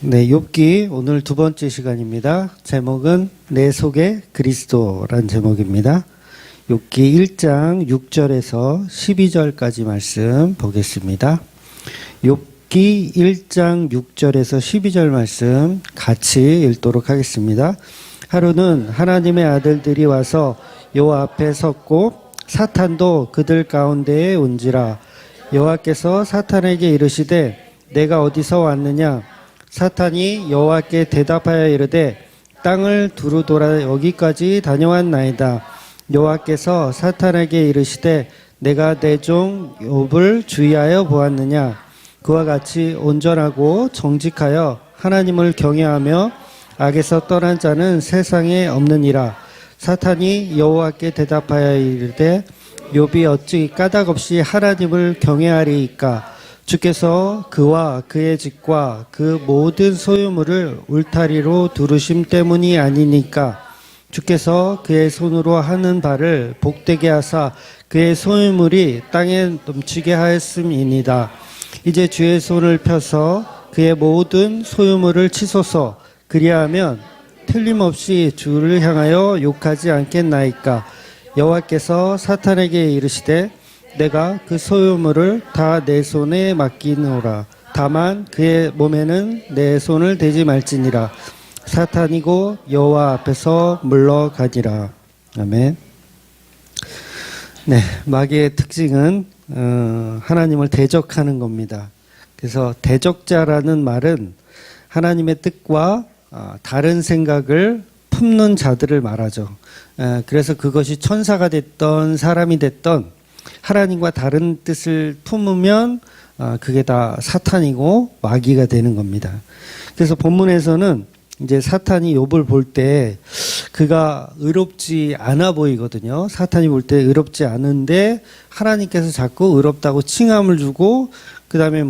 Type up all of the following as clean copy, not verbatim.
네, 욥기 오늘 두 번째 시간입니다. 제목은 내 속에 그리스도란 제목입니다. 욥기 1장 6절에서 12절까지 말씀 보겠습니다. 욥기 1장 6절에서 12절 말씀 같이 읽도록 하겠습니다. 하루는 하나님의 아들들이 와서 여호와 앞에 섰고 사탄도 그들 가운데에 온지라. 여호와께서 사탄에게 이르시되 내가 어디서 왔느냐? 사탄이 여호와께 대답하여 이르되 땅을 두루 돌아 여기까지 다녀왔나이다. 여호와께서 사탄에게 이르시되 내가 내 종 욥을 주의하여 보았느냐? 그와 같이 온전하고 정직하여 하나님을 경외하며 악에서 떠난 자는 세상에 없느니라. 사탄이 여호와께 대답하여 이르되 욥이 어찌 까닭없이 하나님을 경외하리이까? 주께서 그와 그의 집과 그 모든 소유물을 울타리로 두르심 때문이 아니니까. 주께서 그의 손으로 하는 바를 복되게 하사 그의 소유물이 땅에 넘치게 하였음이니이다. 이제 주의 손을 펴서 그의 모든 소유물을 치소서. 그리하면 틀림없이 주를 향하여 욕하지 않겠나이까. 여호와께서 사탄에게 이르시되 내가 그 소유물을 다 내 손에 맡기노라. 다만 그의 몸에는 내 손을 대지 말지니라. 사탄이고 여호와 앞에서 물러가니라. 아멘. 네, 마귀의 특징은 하나님을 대적하는 겁니다. 그래서 대적자라는 말은 하나님의 뜻과 다른 생각을 품는 자들을 말하죠. 그래서 그것이 천사가 됐던 사람이 됐던 하나님과 다른 뜻을 품으면 그게 다 사탄이고 마귀가 되는 겁니다. 그래서 본문에서는 이제 사탄이 욥을 볼 때 그가 의롭지 않아 보이거든요. 사탄이 볼 때 의롭지 않은데 하나님께서 자꾸 의롭다고 칭함을 주고 그 다음에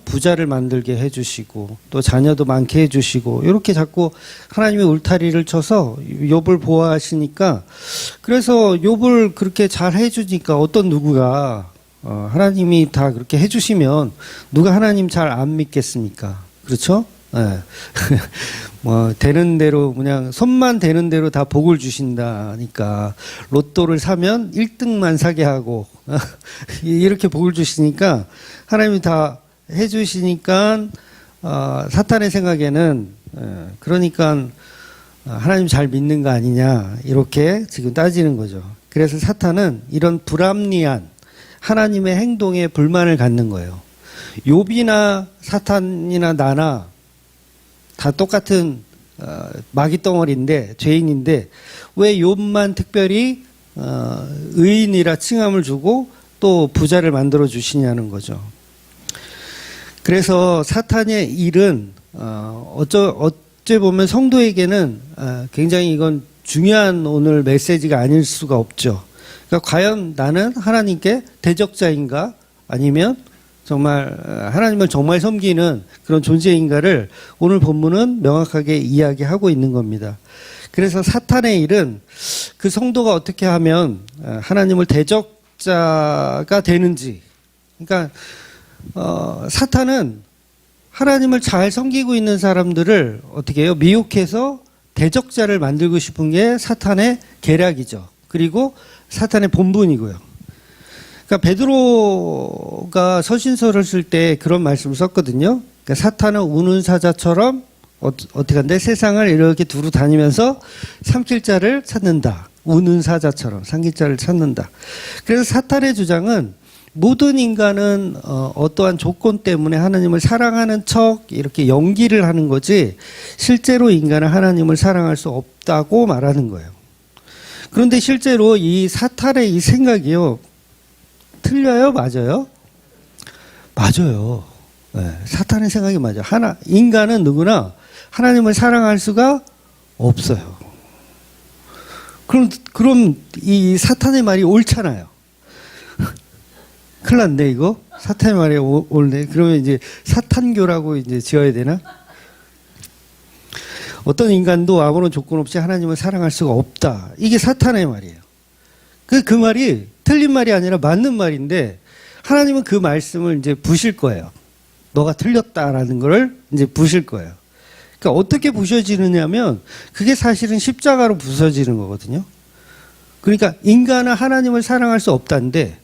부자를 만들게 해주시고 또 자녀도 많게 해주시고 이렇게 자꾸 하나님의 울타리를 쳐서 욥을 보호하시니까, 그래서 욥을 그렇게 잘 해주니까 어떤 누구가 하나님이 다 그렇게 해주시면 누가 하나님 잘 안 믿겠습니까? 그렇죠? 네. 되는 대로 그냥 손만 대는 대로 다 복을 주신다니까 로또를 사면 1등만 사게 하고 이렇게 복을 주시니까 하나님이 다 해주시니까 사탄의 생각에는 그러니까 하나님 잘 믿는 거 아니냐 이렇게 지금 따지는 거죠. 그래서 사탄은 이런 불합리한 하나님의 행동에 불만을 갖는 거예요. 욥이나 사탄이나 나나 다 똑같은 마귀 덩어리인데 죄인인데 왜 욥만 특별히 의인이라 칭함을 주고 또 부자를 만들어 주시냐는 거죠. 그래서 사탄의 일은 어째 보면 성도에게는 굉장히 이건 중요한 오늘 메시지가 아닐 수가 없죠. 그러니까 과연 나는 하나님께 대적자인가 아니면 정말 하나님을 정말 섬기는 그런 존재인가를 오늘 본문은 명확하게 이야기하고 있는 겁니다. 그래서 사탄의 일은 그 성도가 어떻게 하면 하나님을 대적자가 되는지, 그러니까 사탄은 하나님을 잘 섬기고 있는 사람들을 어떻게 해요? 미혹해서 대적자를 만들고 싶은 게 사탄의 계략이죠. 그리고 사탄의 본분이고요. 그러니까 베드로가 서신서를 쓸 때 그런 말씀을 썼거든요. 그러니까 사탄은 우는 사자처럼 어떻게 한데 세상을 이렇게 두루 다니면서 삼킬 자를 찾는다. 우는 사자처럼 삼킬 자를 찾는다. 그래서 사탄의 주장은 모든 인간은 어떠한 조건 때문에 하나님을 사랑하는 척 이렇게 연기를 하는 거지 실제로 인간은 하나님을 사랑할 수 없다고 말하는 거예요. 그런데 실제로 이 사탄의 이 생각이요. 틀려요? 맞아요? 맞아요. 네, 사탄의 생각이 맞아요. 인간은 누구나 하나님을 사랑할 수가 없어요. 그럼 이 사탄의 말이 옳잖아요. 큰일 났네, 이거. 사탄의 말이 옳네. 그러면 이제 사탄교라고 이제 지어야 되나? 어떤 인간도 아무런 조건 없이 하나님을 사랑할 수가 없다. 이게 사탄의 말이에요. 그 말이 틀린 말이 아니라 맞는 말인데 하나님은 그 말씀을 이제 부실 거예요. 너가 틀렸다라는 걸 이제 부실 거예요. 그러니까 어떻게 부서지느냐면 그게 사실은 십자가로 부서지는 거거든요. 그러니까 인간은 하나님을 사랑할 수 없다는데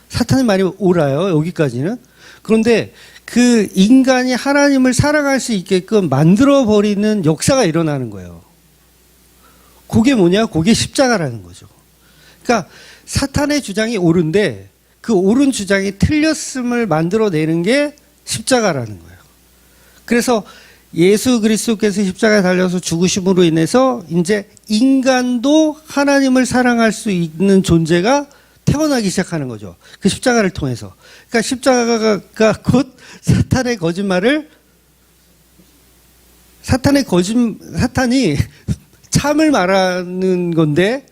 사탄이 많이 옳아요. 여기까지는. 그런데 그 인간이 하나님을 사랑할 수 있게끔 만들어버리는 역사가 일어나는 거예요. 그게 뭐냐? 그게 십자가라는 거죠. 그러니까 사탄의 주장이 옳은데 그 옳은 주장이 틀렸음을 만들어내는 게 십자가라는 거예요. 그래서 예수 그리스도께서 십자가에 달려서 죽으심으로 인해서 이제 인간도 하나님을 사랑할 수 있는 존재가 태어나기 시작하는 거죠. 그 십자가를 통해서. 그러니까 십자가가 곧 사탄이 참을 말하는 건데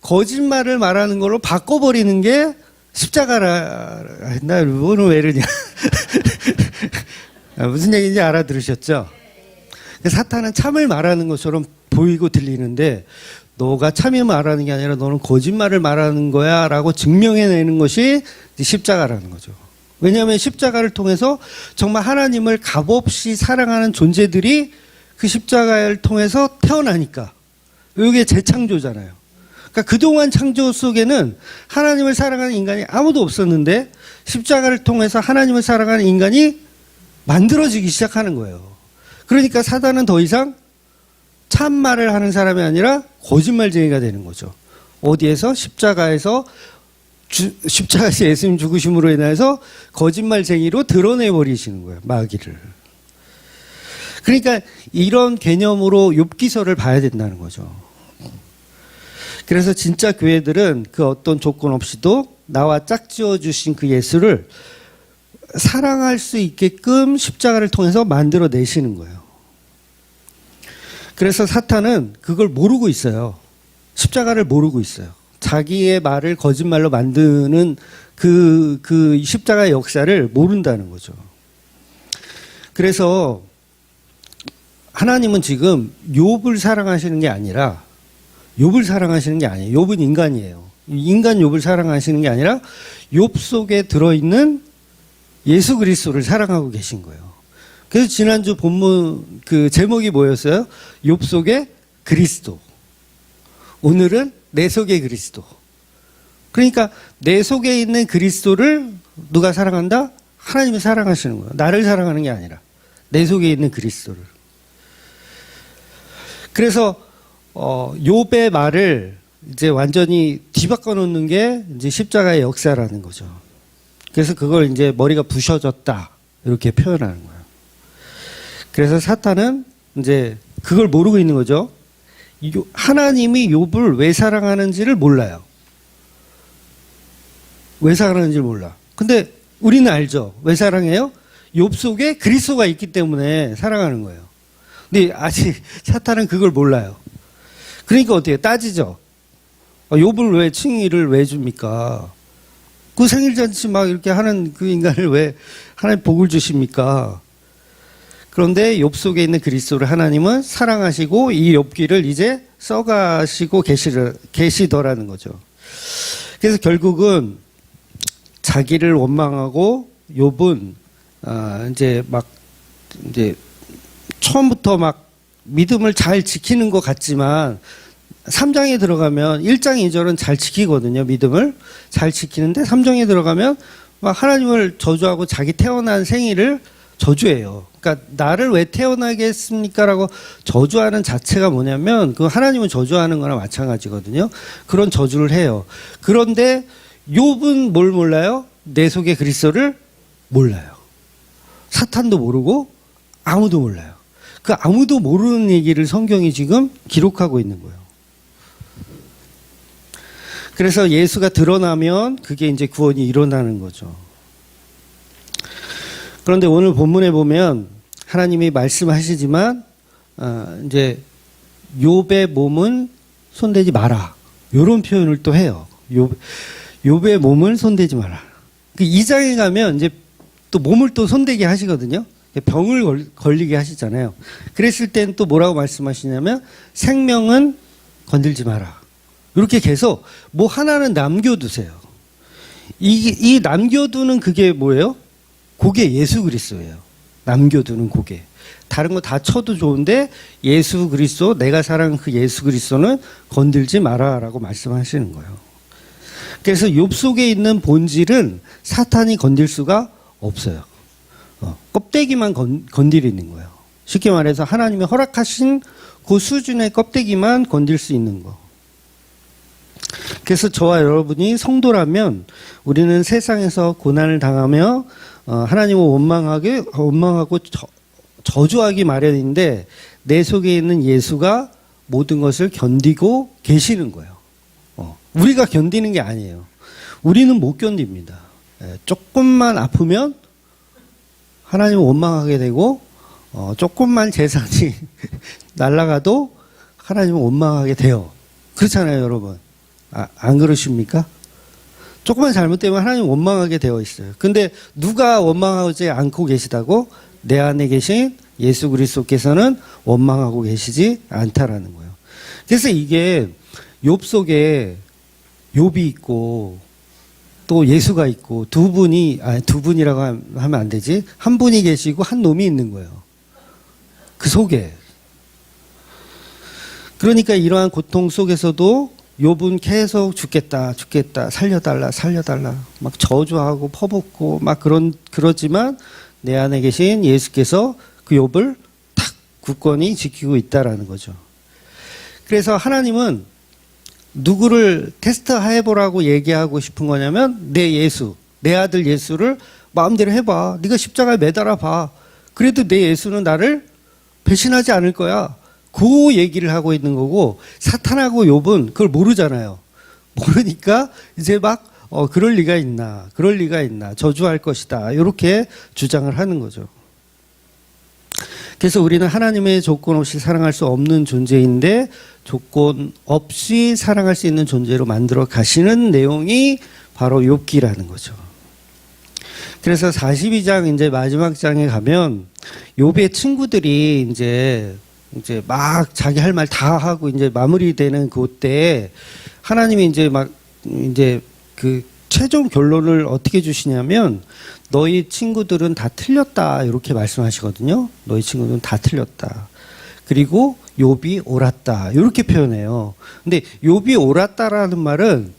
거짓말을 말하는 걸로 바꿔버리는 게 십자가라 했나? 오늘 왜 이러냐? 무슨 얘기인지 알아들으셨죠? 사탄은 참을 말하는 것처럼 보이고 들리는데 너가 참이 말하는 게 아니라 너는 거짓말을 말하는 거야 라고 증명해내는 것이 십자가라는 거죠. 왜냐하면 십자가를 통해서 정말 하나님을 값없이 사랑하는 존재들이 그 십자가를 통해서 태어나니까. 이게 재창조잖아요. 그러니까 그동안 창조 속에는 하나님을 사랑하는 인간이 아무도 없었는데 십자가를 통해서 하나님을 사랑하는 인간이 만들어지기 시작하는 거예요. 그러니까 사단은 더 이상 참말을 하는 사람이 아니라 거짓말쟁이가 되는 거죠. 어디에서? 십자가에서 예수님 죽으심으로 인해서 거짓말쟁이로 드러내버리시는 거예요. 마귀를. 그러니까 이런 개념으로 욥기서를 봐야 된다는 거죠. 그래서 진짜 교회들은 그 어떤 조건 없이도 나와 짝지어 주신 그 예수를 사랑할 수 있게끔 십자가를 통해서 만들어내시는 거예요. 그래서 사탄은 그걸 모르고 있어요. 십자가를 모르고 있어요. 자기의 말을 거짓말로 만드는 그 십자가의 역사를 모른다는 거죠. 그래서 하나님은 지금 욥을 사랑하시는 게 아니라 욥은 인간이에요. 인간 욥을 사랑하시는 게 아니라 욥 속에 들어있는 예수 그리스도를 사랑하고 계신 거예요. 그래서 지난주 본문 그 제목이 뭐였어요? 욥 속의 그리스도. 오늘은 내 속의 그리스도. 그러니까 내 속에 있는 그리스도를 누가 사랑한다? 하나님이 사랑하시는 거예요. 나를 사랑하는 게 아니라 내 속에 있는 그리스도를. 그래서 욥의 말을 이제 완전히 뒤바꿔 놓는 게 이제 십자가의 역사라는 거죠. 그래서 그걸 이제 머리가 부셔졌다 이렇게 표현하는 거예요. 그래서 사탄은 이제 그걸 모르고 있는 거죠. 하나님이 욥을 왜 사랑하는지를 몰라요. 왜 사랑하는지를 몰라. 근데 우리는 알죠. 왜 사랑해요? 욥 속에 그리스도가 있기 때문에 사랑하는 거예요. 근데 아직 사탄은 그걸 몰라요. 그러니까 어떻게 따지죠. 욥을 왜 칭의를 왜 줍니까? 그 생일잔치 막 이렇게 하는 그 인간을 왜 하나님 복을 주십니까? 그런데 욥 속에 있는 그리스도를 하나님은 사랑하시고 이 욥기를 이제 써가시고 계시더라는 거죠. 그래서 결국은 자기를 원망하고 욥은 이제 처음부터 막 믿음을 잘 지키는 것 같지만 3장에 들어가면 1장 2절은 잘 지키거든요. 믿음을 잘 지키는데 3장에 들어가면 막 하나님을 저주하고 자기 태어난 생일을 저주해요. 그러니까 나를 왜 태어나게 했습니까? 라고 저주하는 자체가 뭐냐면 그 하나님은 저주하는 거나 마찬가지거든요. 그런 저주를 해요. 그런데 욥은 뭘 몰라요? 내 속에 그리스도를 몰라요. 사탄도 모르고 아무도 몰라요. 그 아무도 모르는 얘기를 성경이 지금 기록하고 있는 거예요. 그래서 예수가 드러나면 그게 이제 구원이 일어나는 거죠. 그런데 오늘 본문에 보면 하나님이 말씀하시지만 이제 욥의 몸은 손대지 마라. 이런 표현을 또 해요. 욥의 몸을 손대지 마라. 그 2장에 가면 이제 또 몸을 또 손대게 하시거든요. 병을 걸리게 하시잖아요. 그랬을 땐 또 뭐라고 말씀하시냐면 생명은 건들지 마라. 이렇게 계속 뭐 하나는 남겨두세요. 이 남겨두는 그게 뭐예요? 그게 예수 그리스도예요. 남겨두는 고개. 다른 거 다 쳐도 좋은데 예수 그리스도, 내가 사랑하는 그 예수 그리스도는 건들지 마라라고 말씀하시는 거예요. 그래서 욥 속에 있는 본질은 사탄이 건들 수가 없어요. 껍데기만 건드리는 거예요. 쉽게 말해서 하나님이 허락하신 그 수준의 껍데기만 건들 수 있는 거. 그래서 저와 여러분이 성도라면 우리는 세상에서 고난을 당하며 하나님을 원망하고 저주하기 마련인데 내 속에 있는 예수가 모든 것을 견디고 계시는 거예요. 우리가 견디는 게 아니에요. 우리는 못 견딥니다. 조금만 아프면 하나님을 원망하게 되고 조금만 재산이 날아가도 하나님을 원망하게 돼요. 그렇잖아요, 여러분. 안 그러십니까? 조금만 잘못되면 하나님 원망하게 되어 있어요. 근데 누가 원망하지 않고 계시다고? 내 안에 계신 예수 그리스도께서는 원망하고 계시지 않다라는 거예요. 그래서 이게 욥 속에 욥이 있고 또 예수가 있고 두 분이라고 하면 안 되지. 한 분이 계시고 한 놈이 있는 거예요. 그 속에. 그러니까 이러한 고통 속에서도 욥은 계속 죽겠다, 살려달라, 막 저주하고 퍼붓고 막 그러지만 내 안에 계신 예수께서 그 욥을 탁 굳건히 지키고 있다라는 거죠. 그래서 하나님은 누구를 테스트해보라고 얘기하고 싶은 거냐면 내 아들 예수를 마음대로 해봐. 네가 십자가에 매달아 봐. 그래도 내 예수는 나를 배신하지 않을 거야. 그 얘기를 하고 있는 거고, 사탄하고 욥은 그걸 모르잖아요. 모르니까 이제 막 그럴 리가 있나 저주할 것이다 이렇게 주장을 하는 거죠. 그래서 우리는 하나님의 조건 없이 사랑할 수 없는 존재인데 조건 없이 사랑할 수 있는 존재로 만들어 가시는 내용이 바로 욥기라는 거죠. 그래서 42장 이제 마지막 장에 가면 욥의 친구들이 이제 막 자기 할 말 다 하고 이제 마무리되는 그때 하나님이 이제 그 최종 결론을 어떻게 주시냐면 너희 친구들은 다 틀렸다 이렇게 말씀하시거든요. 너희 친구들은 다 틀렸다. 그리고 욥이 옳았다 이렇게 표현해요. 근데 욥이 옳았다라는 말은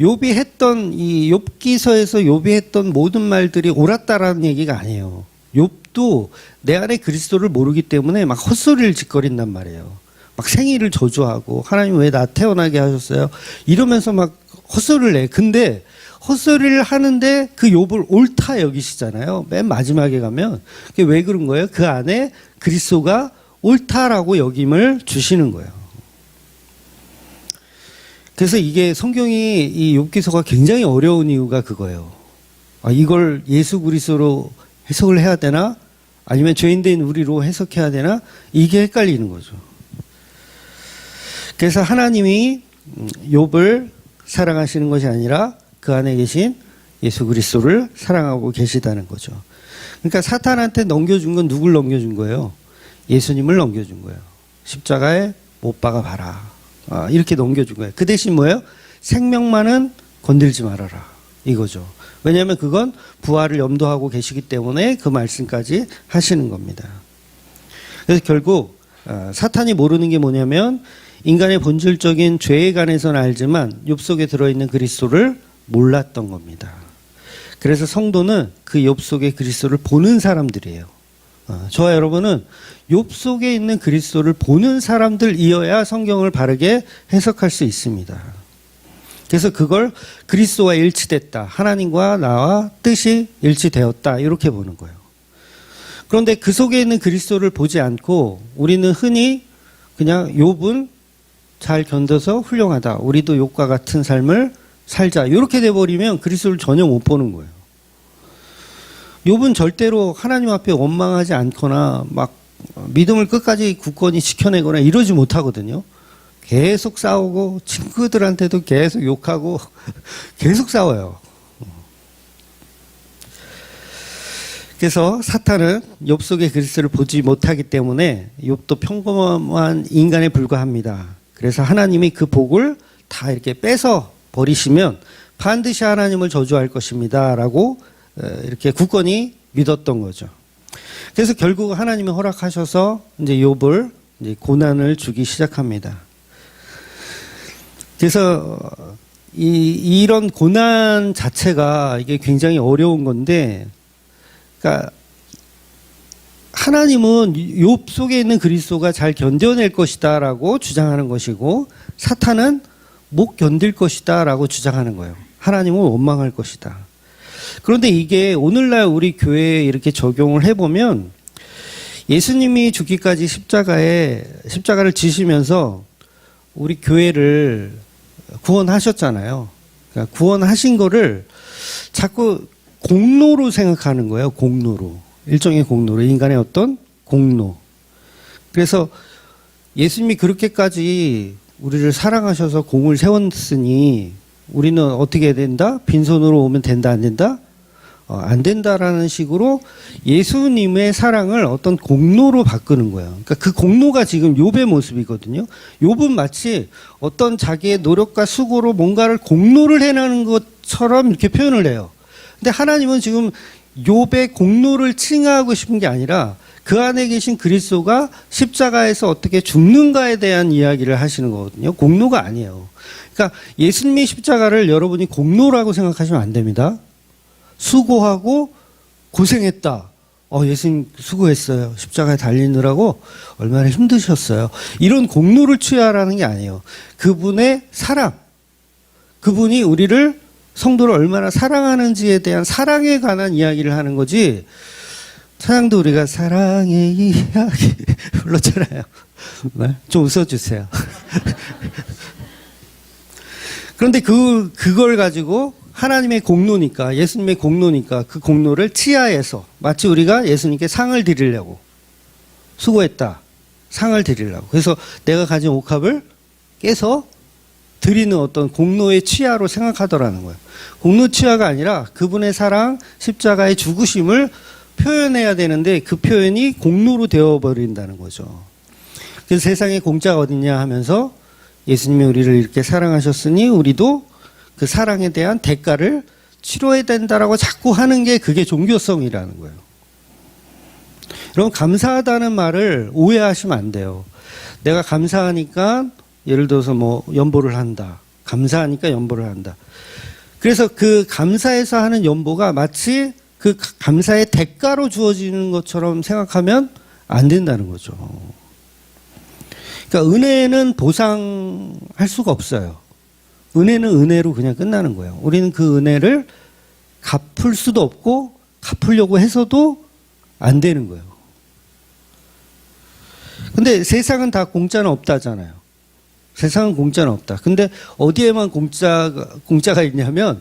욥이 했던 이 욥기서에서 욥이 했던 모든 말들이 옳았다라는 얘기가 아니에요. 욥도 내 안에 그리스도를 모르기 때문에 막 헛소리를 짓거린단 말이에요. 막 생일을 저주하고 하나님 왜 나 태어나게 하셨어요? 이러면서 막 헛소리를 내. 근데 헛소리를 하는데 그 욥을 옳다 여기시잖아요. 맨 마지막에 가면. 그게 왜 그런 거예요? 그 안에 그리스도가 옳다라고 여김을 주시는 거예요. 그래서 이게 성경이 이 욥기서가 굉장히 어려운 이유가 그거예요. 이걸 예수 그리스도로 해석을 해야 되나? 아니면 죄인된 우리로 해석해야 되나? 이게 헷갈리는 거죠. 그래서 하나님이 욥을 사랑하시는 것이 아니라 그 안에 계신 예수 그리스도를 사랑하고 계시다는 거죠. 그러니까 사탄한테 넘겨준 건 누굴 넘겨준 거예요? 예수님을 넘겨준 거예요. 십자가에 못 박아 봐라. 이렇게 넘겨준 거예요. 그 대신 뭐예요? 생명만은 건들지 말아라. 이거죠. 왜냐하면 그건 부활을 염두하고 계시기 때문에 그 말씀까지 하시는 겁니다. 그래서 결국 사탄이 모르는 게 뭐냐면 인간의 본질적인 죄에 관해서는 알지만 욥 속에 들어있는 그리스도를 몰랐던 겁니다. 그래서 성도는 그 욥 속의 그리스도를 보는 사람들이에요. 저와 여러분은 욥 속에 있는 그리스도를 보는 사람들이어야 성경을 바르게 해석할 수 있습니다. 그래서 그걸 그리스도와 일치됐다. 하나님과 나와 뜻이 일치되었다. 이렇게 보는 거예요. 그런데 그 속에 있는 그리스도를 보지 않고 우리는 흔히 그냥 욥은 잘 견뎌서 훌륭하다. 우리도 욥과 같은 삶을 살자. 이렇게 돼버리면 그리스도를 전혀 못 보는 거예요. 욥은 절대로 하나님 앞에 원망하지 않거나 막 믿음을 끝까지 굳건히 지켜내거나 이러지 못하거든요. 계속 싸우고 친구들한테도 계속 욕하고 계속 싸워요. 그래서 사탄은 욥 속의 그리스도를 보지 못하기 때문에 욥도 평범한 인간에 불과합니다. 그래서 하나님이 그 복을 다 이렇게 뺏어 버리시면 반드시 하나님을 저주할 것입니다. 라고 이렇게 굳건히 믿었던 거죠. 그래서 결국 하나님이 허락하셔서 이제 욥을 이제 고난을 주기 시작합니다. 그래서 이런 고난 자체가 이게 굉장히 어려운 건데, 그러니까 하나님은 욥 속에 있는 그리스도가 잘 견뎌낼 것이다라고 주장하는 것이고, 사탄은 못 견딜 것이다라고 주장하는 거예요. 하나님은 원망할 것이다. 그런데 이게 오늘날 우리 교회에 이렇게 적용을 해보면, 예수님이 죽기까지 십자가를 지시면서 우리 교회를 구원하셨잖아요. 그러니까 구원하신 거를 자꾸 공로로 생각하는 거예요. 공로로. 일종의 공로로. 인간의 어떤 공로. 그래서 예수님이 그렇게까지 우리를 사랑하셔서 공을 세웠으니 우리는 어떻게 해야 된다? 빈손으로 오면 된다, 안 된다? 안 된다라는 식으로 예수님의 사랑을 어떤 공로로 바꾸는 거예요. 그러니까 그 공로가 지금 욥의 모습이거든요. 욥은 마치 어떤 자기의 노력과 수고로 뭔가를 공로를 해내는 것처럼 이렇게 표현을 해요. 근데 하나님은 지금 욥의 공로를 칭하고 싶은 게 아니라 그 안에 계신 그리스도가 십자가에서 어떻게 죽는가에 대한 이야기를 하시는 거거든요. 공로가 아니에요. 그러니까 예수님의 십자가를 여러분이 공로라고 생각하시면 안 됩니다. 수고하고 고생했다. 예수님 수고했어요. 십자가에 달리느라고 얼마나 힘드셨어요. 이런 공로를 취하라는 게 아니에요. 그분의 사랑, 그분이 우리를 성도를 얼마나 사랑하는지에 대한 사랑에 관한 이야기를 하는 거지. 찬양도 우리가 사랑의 이야기 불렀잖아요. 좀 웃어주세요. 그런데 그걸 가지고 하나님의 공로니까, 예수님의 공로니까 그 공로를 치하해서 마치 우리가 예수님께 상을 드리려고, 수고했다, 상을 드리려고, 그래서 내가 가진 옥합을 깨서 드리는 어떤 공로의 치하로 생각하더라는 거예요. 공로 치하가 아니라 그분의 사랑, 십자가의 죽으심을 표현해야 되는데 그 표현이 공로로 되어버린다는 거죠. 그래서 세상에 공짜가 어딨냐 하면서 예수님이 우리를 이렇게 사랑하셨으니 우리도 그 사랑에 대한 대가를 치러야 된다라고 자꾸 하는 게 그게 종교성이라는 거예요. 여러분, 감사하다는 말을 오해하시면 안 돼요. 내가 감사하니까 예를 들어서 뭐 연보를 한다. 감사하니까 연보를 한다. 그래서 그 감사해서 하는 연보가 마치 그 감사의 대가로 주어지는 것처럼 생각하면 안 된다는 거죠. 그러니까 은혜는 보상할 수가 없어요. 은혜는 은혜로 그냥 끝나는 거예요. 우리는 그 은혜를 갚을 수도 없고 갚으려고 해서도 안 되는 거예요. 근데 세상은 다 공짜는 없다잖아요. 세상은 공짜는 없다. 근데 어디에만 공짜가 있냐면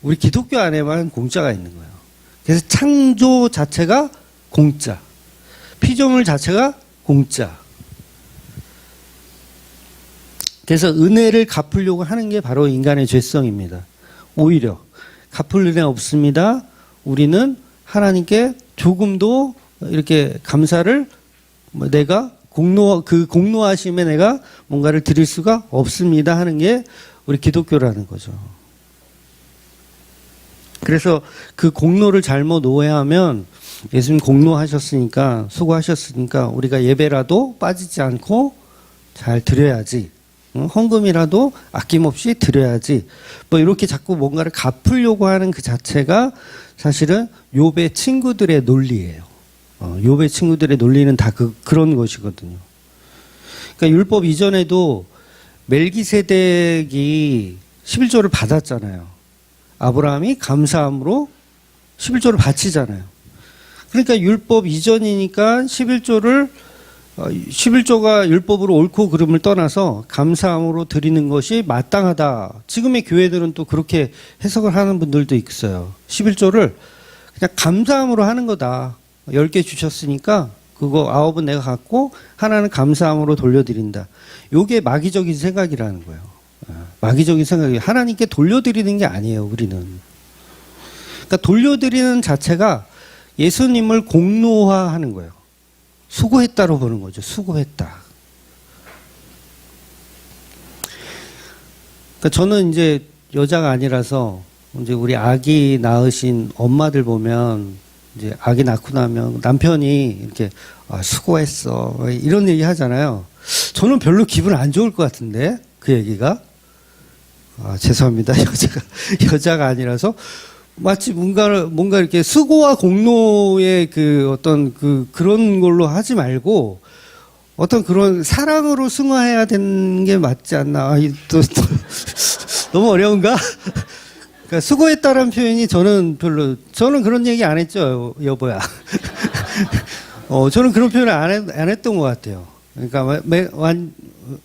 우리 기독교 안에만 공짜가 있는 거예요. 그래서 창조 자체가 공짜. 피조물 자체가 공짜. 그래서 은혜를 갚으려고 하는 게 바로 인간의 죄성입니다. 오히려 갚을 은혜 없습니다. 우리는 하나님께 조금도 이렇게 감사를 내가 공로하심에 내가 뭔가를 드릴 수가 없습니다 하는 게 우리 기독교라는 거죠. 그래서 그 공로를 잘못 오해하면 예수님 공로하셨으니까, 수고하셨으니까 우리가 예배라도 빠지지 않고 잘 드려야지, 헌금이라도 아낌없이 드려야지, 뭐 이렇게 자꾸 뭔가를 갚으려고 하는 그 자체가 사실은 욥의 친구들의 논리예요. 욥의 친구들의 논리는 다 그런 것이거든요. 그러니까 율법 이전에도 멜기세덱이 11조를 받았잖아요. 아브라함이 감사함으로 11조를 바치잖아요. 그러니까 율법 이전이니까 11조가 율법으로 옳고 그름을 떠나서 감사함으로 드리는 것이 마땅하다. 지금의 교회들은 또 그렇게 해석을 하는 분들도 있어요. 11조를 그냥 감사함으로 하는 거다. 10개 주셨으니까 그거 9은 내가 갖고 하나는 감사함으로 돌려드린다. 이게 마귀적인 생각이라는 거예요. 마귀적인 생각이 하나님께 돌려드리는 게 아니에요. 우리는. 그러니까 돌려드리는 자체가 예수님을 공로화하는 거예요. 수고했다로 보는 거죠. 수고했다. 그러니까 저는 이제 여자가 아니라서 이제 우리 아기 낳으신 엄마들 보면 이제 아기 낳고 나면 남편이 이렇게 수고했어 이런 얘기 하잖아요. 저는 별로 기분 안 좋을 것 같은데 그 얘기가 죄송합니다. 여자가 아니라서 마치 뭔가 이렇게 수고와 공로의 그 어떤 그런 걸로 하지 말고 어떤 그런 사랑으로 승화해야 되는 게 맞지 않나. 또 너무 어려운가? 그러니까 수고했다라는 표현이 저는 그런 얘기 안 했죠, 여보야. 저는 그런 표현을 안 했던 것 같아요. 그러니까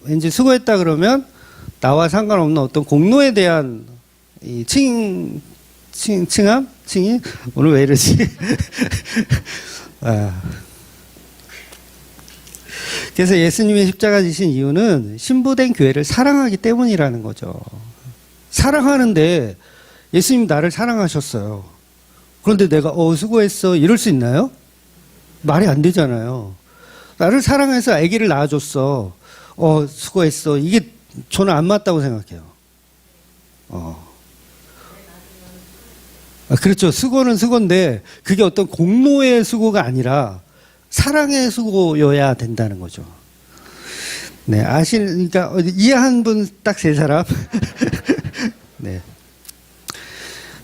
왠지 수고했다 그러면 나와 상관없는 어떤 공로에 대한 이 칭의? 오늘 왜 이러지? 그래서 예수님의 십자가 지신 이유는 신부된 교회를 사랑하기 때문이라는 거죠. 사랑하는데 예수님 나를 사랑하셨어요. 그런데 내가 수고했어 이럴 수 있나요? 말이 안 되잖아요. 나를 사랑해서 아기를 낳아줬어. 수고했어. 이게 저는 안 맞다고 생각해요. 그렇죠. 수고는 수고인데 그게 어떤 공로의 수고가 아니라 사랑의 수고여야 된다는 거죠. 네, 그러니까 이해한 분 딱 세 사람. 네.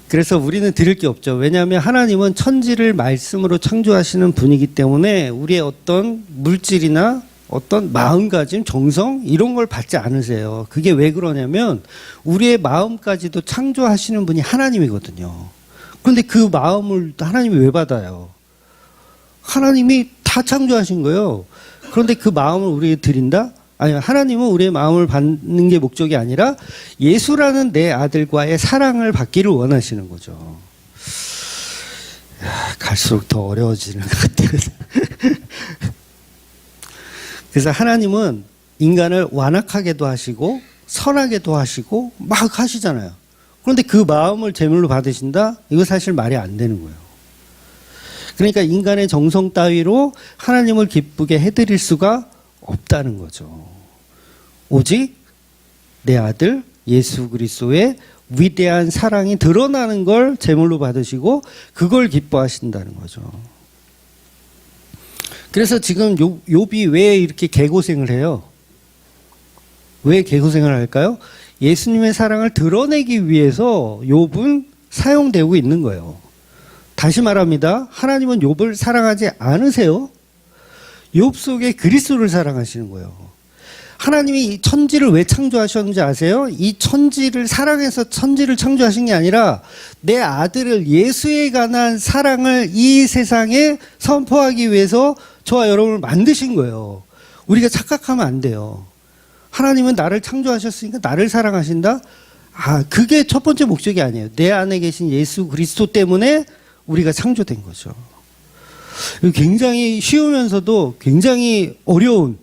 그래서 우리는 들을 게 없죠. 왜냐하면 하나님은 천지를 말씀으로 창조하시는 분이기 때문에 우리의 어떤 물질이나 어떤 마음가짐, 정성 이런 걸 받지 않으세요. 그게 왜 그러냐면 우리의 마음까지도 창조하시는 분이 하나님이거든요. 그런데 그 마음을 하나님이 왜 받아요? 하나님이 다 창조하신 거예요. 그런데 그 마음을 우리에게 드린다? 아니, 하나님은 우리의 마음을 받는 게 목적이 아니라 예수라는 내 아들과의 사랑을 받기를 원하시는 거죠. 갈수록 더 어려워지는 것 같아요. 그래서 하나님은 인간을 완악하게도 하시고 선하게도 하시고 막 하시잖아요. 그런데 그 마음을 제물로 받으신다? 이거 사실 말이 안 되는 거예요. 그러니까 인간의 정성 따위로 하나님을 기쁘게 해드릴 수가 없다는 거죠. 오직 내 아들 예수 그리스도의 위대한 사랑이 드러나는 걸 제물로 받으시고 그걸 기뻐하신다는 거죠. 그래서 지금 욥이 왜 이렇게 개고생을 해요? 왜 개고생을 할까요? 예수님의 사랑을 드러내기 위해서 욥은 사용되고 있는 거예요. 다시 말합니다. 하나님은 욥을 사랑하지 않으세요. 욥 속에 그리스도를 사랑하시는 거예요. 하나님이 이 천지를 왜 창조하셨는지 아세요? 이 천지를 사랑해서 천지를 창조하신 게 아니라 내 아들을 예수에 관한 사랑을 이 세상에 선포하기 위해서 저와 여러분을 만드신 거예요. 우리가 착각하면 안 돼요. 하나님은 나를 창조하셨으니까 나를 사랑하신다? 그게 첫 번째 목적이 아니에요. 내 안에 계신 예수 그리스도 때문에 우리가 창조된 거죠. 굉장히 쉬우면서도 굉장히 어려운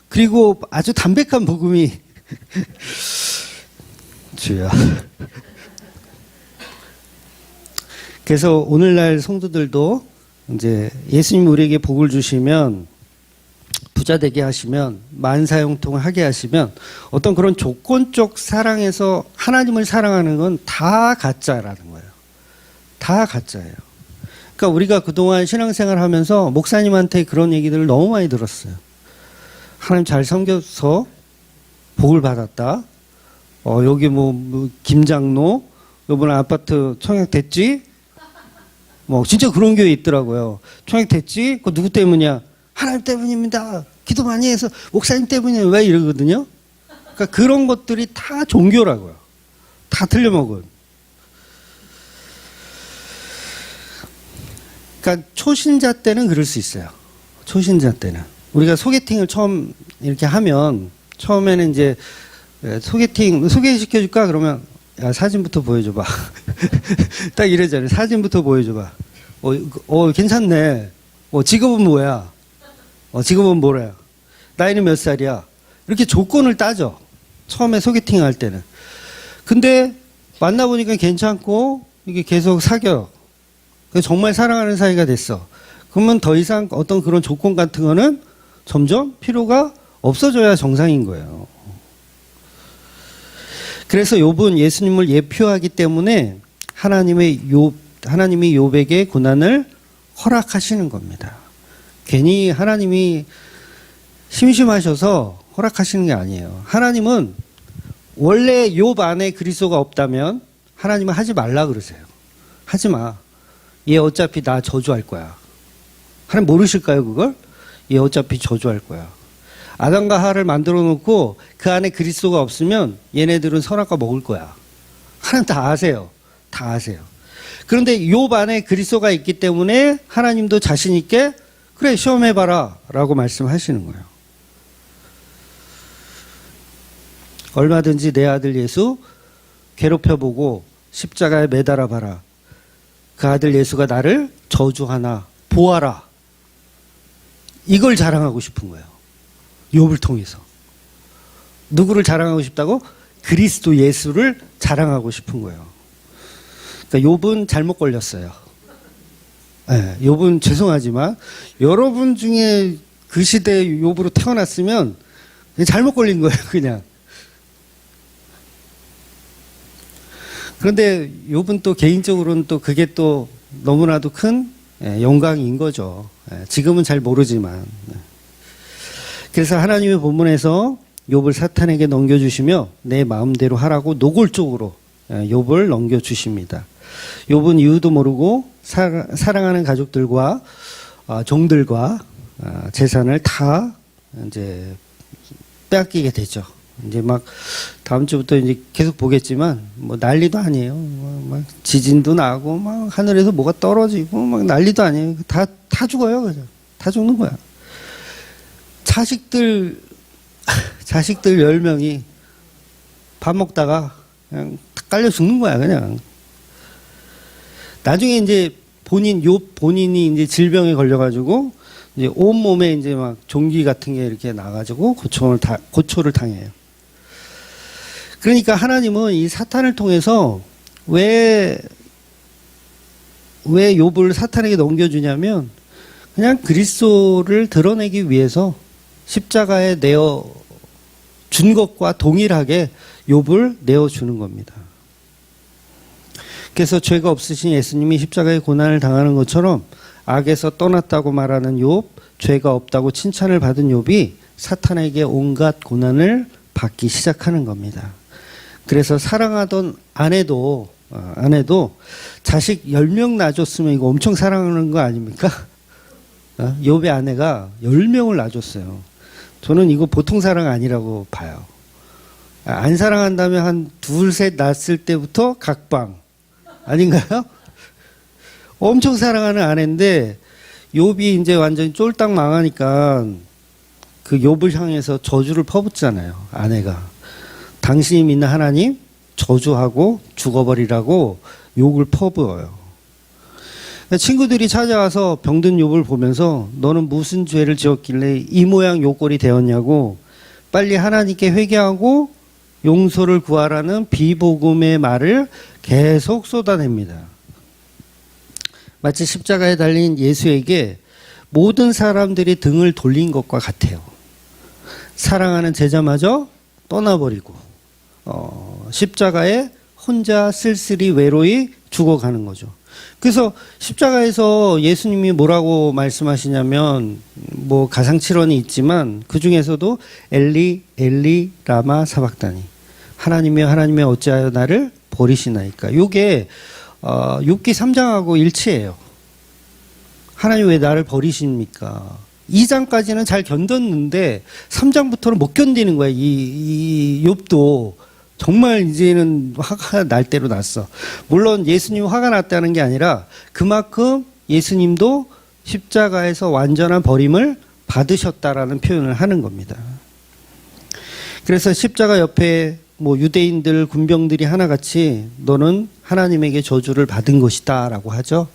그리고 아주 담백한 복음이 주야. 그래서 오늘날 성도들도 이제 예수님 우리에게 복을 주시면 부자 되게 하시면 만사형통을 하게 하시면 어떤 그런 조건적 사랑에서 하나님을 사랑하는 건 다 가짜라는 거예요. 다 가짜예요. 그러니까 우리가 그동안 신앙생활 하면서 목사님한테 그런 얘기들을 너무 많이 들었어요. 하나님 잘 섬겨서 복을 받았다. 여기 김장로 요번에 아파트 청약됐지? 진짜 그런 교회 있더라고요. 청약됐지? 그거 누구 때문이야? 하나님 때문입니다. 기도 많이 해서 목사님 때문이에요. 왜 이러거든요? 그러니까 그런 것들이 다 종교라고요. 다 틀려먹은. 그러니까 초신자 때는 그럴 수 있어요. 초신자 때는. 우리가 소개팅을 처음 이렇게 하면 처음에는 이제 소개시켜줄까? 그러면 야, 사진부터 보여줘봐. 딱 이러잖아요. 사진부터 보여줘봐. 괜찮네. 직업은 뭐야? 직업은 뭐래요? 나이는 몇 살이야? 이렇게 조건을 따져. 처음에 소개팅 할 때는. 근데 만나보니까 괜찮고 이게 계속 사겨. 정말 사랑하는 사이가 됐어. 그러면 더 이상 어떤 그런 조건 같은 거는 점점 필요가 없어져야 정상인 거예요. 그래서 욥은 예수님을 예표하기 때문에 하나님이 욥에게 고난을 허락하시는 겁니다. 괜히 하나님이 심심하셔서 허락하시는 게 아니에요. 하나님은 원래 욥 안에 그리스도가 없다면 하나님은 하지 말라 그러세요. 하지 마. 얘 어차피 나 저주할 거야. 하나님 모르실까요, 그걸? 얘 어차피 저주할 거야. 아담과 하와를 만들어 놓고 그 안에 그리스도가 없으면 얘네들은 선악과 먹을 거야. 하나님 다 아세요. 다 아세요. 그런데 욥 안에 그리스도가 있기 때문에 하나님도 자신 있게 그래 시험해봐라 라고 말씀하시는 거예요. 얼마든지 내 아들 예수 괴롭혀보고 십자가에 매달아봐라. 그 아들 예수가 나를 저주하나 보아라. 이걸 자랑하고 싶은 거예요. 욥을 통해서. 누구를 자랑하고 싶다고? 그리스도 예수를 자랑하고 싶은 거예요. 그러니까 욥은 잘못 걸렸어요. 네, 욥은 죄송하지만 여러분 중에 그 시대에 욥으로 태어났으면 그냥 잘못 걸린 거예요. 그냥. 그런데 욥은 또 개인적으로는 또 그게 또 너무나도 큰 영광인 거죠. 지금은 잘 모르지만. 그래서 하나님의 본문에서 욥을 사탄에게 넘겨주시며 내 마음대로 하라고 노골적으로 욥을 넘겨주십니다. 욥은 이유도 모르고 사랑하는 가족들과 종들과 재산을 다 이제 빼앗기게 되죠. 이제 막 다음 주부터 이제 계속 보겠지만 뭐 난리도 아니에요. 막 지진도 나고 막 하늘에서 뭐가 떨어지고 막 난리도 아니에요. 다 죽어요, 그죠? 다 죽는 거야. 자식들 10명이 밥 먹다가 그냥 다 깔려 죽는 거야, 그냥. 나중에 이제 본인이 이제 질병에 걸려가지고 이제 온 몸에 이제 막 종기 같은 게 이렇게 나가지고 고초를 당해요. 그러니까 하나님은 이 사탄을 통해서 왜 욥을 사탄에게 넘겨주냐면 그냥 그리스도를 드러내기 위해서 십자가에 내어 준 것과 동일하게 욥을 내어주는 겁니다. 그래서 죄가 없으신 예수님이 십자가의 고난을 당하는 것처럼 악에서 떠났다고 말하는 욥, 죄가 없다고 칭찬을 받은 욥이 사탄에게 온갖 고난을 받기 시작하는 겁니다. 그래서 사랑하던 아내도 자식 10명 낳아줬으면 이거 엄청 사랑하는 거 아닙니까? 욥의 아내가 10명을 낳아줬어요. 저는 이거 보통 사랑 아니라고 봐요. 안 사랑한다면 한 둘, 셋 낳았을 때부터 각방 아닌가요? 엄청 사랑하는 아내인데 욥이 이제 완전히 쫄딱 망하니까 그 욥을 향해서 저주를 퍼붓잖아요. 아내가. 당신이 믿는 하나님 저주하고 죽어버리라고 욕을 퍼부어요. 친구들이 찾아와서 병든 욥을 보면서 너는 무슨 죄를 지었길래 이 모양 욕골이 되었냐고 빨리 하나님께 회개하고 용서를 구하라는 비복음의 말을 계속 쏟아냅니다. 마치 십자가에 달린 예수에게 모든 사람들이 등을 돌린 것과 같아요. 사랑하는 제자마저 떠나버리고 십자가에 혼자 쓸쓸히 외로이 죽어가는 거죠. 그래서 십자가에서 예수님이 뭐라고 말씀하시냐면 뭐 가상칠언이 있지만 그 중에서도 엘리 엘리 라마 사박다니 하나님이여 하나님이여 어찌하여 나를 버리시나이까. 요게 욥기 3장하고 일치해요. 하나님 왜 나를 버리십니까? 2장까지는 잘 견뎠는데 3장부터는 못 견디는 거야. 이 욥도 정말 이제는 화가 날 대로 났어. 물론 예수님 화가 났다는 게 아니라 그만큼 예수님도 십자가에서 완전한 버림을 받으셨다라는 표현을 하는 겁니다. 그래서 십자가 옆에 뭐 유대인들 군병들이 하나같이 너는 하나님에게 저주를 받은 것이다라고 하죠.